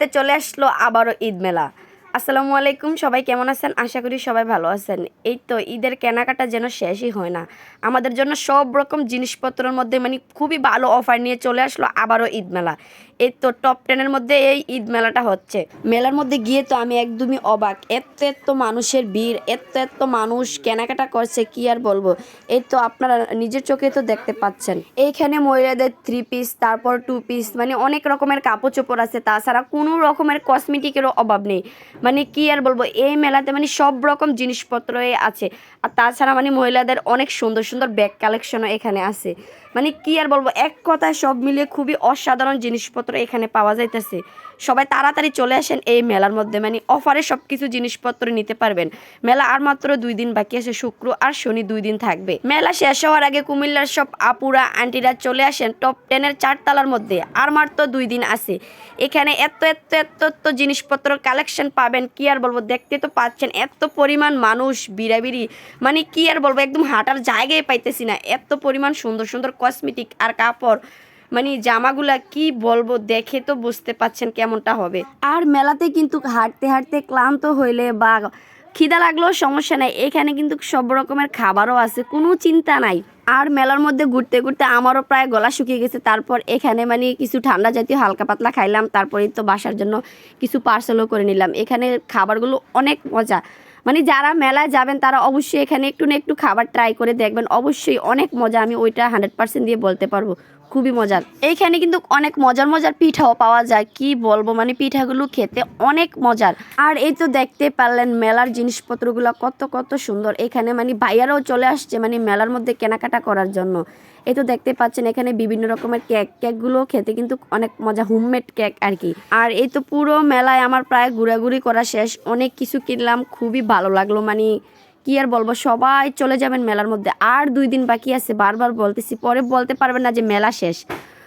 সিলেটে চলে আসলো আবারও ঈদ মেলা। আসসালামু আলাইকুম, সবাই কেমন আছেন? আশা করি সবাই ভালো আছেন। এই তো ঈদের কেনাকাটা যেন শেষই হয় না। আমাদের জন্য সব রকম জিনিসপত্রের মধ্যে মানে খুবই ভালো অফার নিয়ে চলে আসলো আবারও ঈদ মেলা। এই তো টপ 10-এর মধ্যে এই ঈদ মেলাটা হচ্ছে। মেলার মধ্যে গিয়ে তো আমি একদমই অবাক, এত এত মানুষের ভিড়, এত এত মানুষ কেনাকাটা করছে, কি আর বলবো। এই তো আপনারা নিজের চোখে তো দেখতে পাচ্ছেন। এইখানে মহিলাদের 3 পিস, তারপর 2 পিস, মানে অনেক রকমের কাপড় চোপড় আছে। তাছাড়া কোনো রকমের কসমেটিকেরও অভাব নেই। মানে কি আর বলবো, এই মেলাতে মানে সব রকম জিনিসপত্রই আছে। আর তাছাড়া মানে মহিলাদের অনেক সুন্দর সুন্দর ব্যাগ কালেকশনও এখানে আছে। মানে কি আর বলবো, এক কথায় সব মিলিয়ে খুবই অসাধারণ জিনিসপত্র এখানে পাওয়া যাইতেছে। সবাই তাড়াতাড়ি চলে আসেন এই মেলার মধ্যে, মানে অফারে সব কিছু জিনিসপত্র নিতে পারবেন। মেলা আর মাত্র 2 দিন বাকি আছে, শুক্র আর শনি 2 দিন থাকবে। মেলা শেষ হওয়ার আগে কুমিল্লার সব আপুরা আন্টিরা চলে আসেন টপ 10-এর 4 তলার মধ্যে। আর মাত্র 2 দিন আছে। এখানে এত এত এত এত জিনিসপত্র কালেকশন পাবেন, কি আর বলবো। দেখতে তো পাচ্ছেন এত পরিমাণ মানুষ বিড়াবিড়ি, মানে কি আর বলবো, একদম হাঁটার জায়গায় পাইতেছি না। এত পরিমাণ সুন্দর সুন্দর কসমেটিক আর কাপড়, মানে জামাগুলা কি বলবো, দেখে তো বুঝতে পাচ্ছেন কেমনটা হবে। আর মেলাতে কিন্তু হাঁটতে হাঁটতে ক্লান্ত হইলে বা খিদা লাগলেও সমস্যা নাই, এখানে কিন্তু সব রকমের খাবারও আছে, কোনো চিন্তা নাই। আর মেলার মধ্যে ঘুরতে ঘুরতে আমারও প্রায় গলা শুকিয়ে গেছে। তারপর এখানে মানে কিছু ঠান্ডা জাতীয় হালকা পাতলা খাইলাম, তারপরে তো বাসার জন্য কিছু পার্সেলও করে নিলাম। এখানে খাবারগুলো অনেক মজা, মানে যারা মেলায় যাবেন তারা অবশ্যই এখানে একটু না একটু খাবার ট্রাই করে দেখবেন, অবশ্যই অনেক মজা। আমি ওইটা 100% দিয়ে বলতে পারবো, খুবই মজার। এইখানে কিন্তু অনেক মজার মজার পিঠাও পাওয়া যায়, কি বলবো, মানে পিঠাগুলো খেতে অনেক মজার। আর এই তো দেখতে পারলেন মেলার জিনিসপত্রগুলো কত কত সুন্দর। এখানে মানে ভাইয়ারাও চলে আসছে মানে মেলার মধ্যে কেনাকাটা করার জন্য। এই তো দেখতে পাচ্ছেন এখানে বিভিন্ন রকমের কেকগুলো খেতে কিন্তু অনেক মজা, হোমমেড কেক আর কি। আর এই তো পুরো মেলায় আমার প্রায় ঘোরাঘুরি করা শেষ, অনেক কিছু কিনলাম, খুবই ভালো লাগলো। মানে কি আর বলবো, সবাই চলে যাবেন মেলার মধ্যে। আর 2 দিন বাকি আছে, বারবার বলতেছি, পরে বলতে পারবেন না যে মেলা শেষ।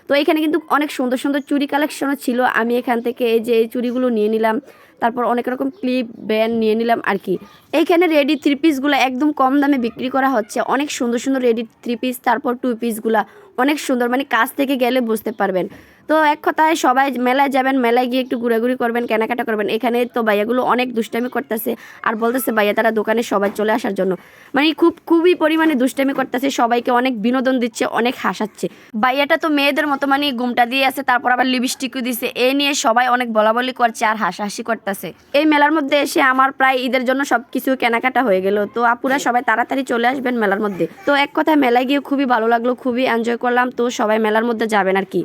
তো এখানে কিন্তু অনেক সুন্দর সুন্দর চুড়ি কালেকশনও ছিল। আমি এখান থেকে এই যে এই চুড়িগুলো নিয়ে নিলাম, তারপর অনেক রকম ক্লিপ ব্যান্ড নিয়ে নিলাম আর কি। এইখানে রেডি 3 পিসগুলো একদম কম দামে বিক্রি করা হচ্ছে, অনেক সুন্দর সুন্দর রেডি 3 পিস, তারপর 2 পিসগুলা অনেক সুন্দর, মানে কাছ থেকে গেলে বুঝতে পারবেন। তো এক কথায় সবাই মেলায় যাবেন, মেলায় গিয়ে একটু ঘোরাঘুরি করবেন, কেনাকাটা করবেন। এখানে তো ভাইয়াগুলো অনেক দুষ্টামি করতেছে আর বলতেছে ভাইয়া তারা দোকানে সবাই চলে আসার জন্য, মানে খুবই পরিমাণে দুষ্টামি করতেছে, সবাইকে অনেক বিনোদন দিচ্ছে, অনেক হাসাচ্ছে। ভাইয়াটা তো মেয়েদের মতো মানে ঘুমটা দিয়ে আছে, তারপর আবার লিপস্টিকও দিছে, এই নিয়ে সবাই অনেক বলাবলি করছে আর হাসাহাসি করতেছে। এই মেলার মধ্যে এসে আমার প্রায় ঈদের জন্য সবকিছু কেনাকাটা হয়ে গেল। তো আপুরা সবাই তাড়াতাড়ি চলে আসবেন মেলার মধ্যে। তো এক কথায় মেলায় গিয়ে খুবই ভালো লাগলো, খুবই এনজয় করলাম। তো সবাই মেলার মধ্যে যাবেন আর কি।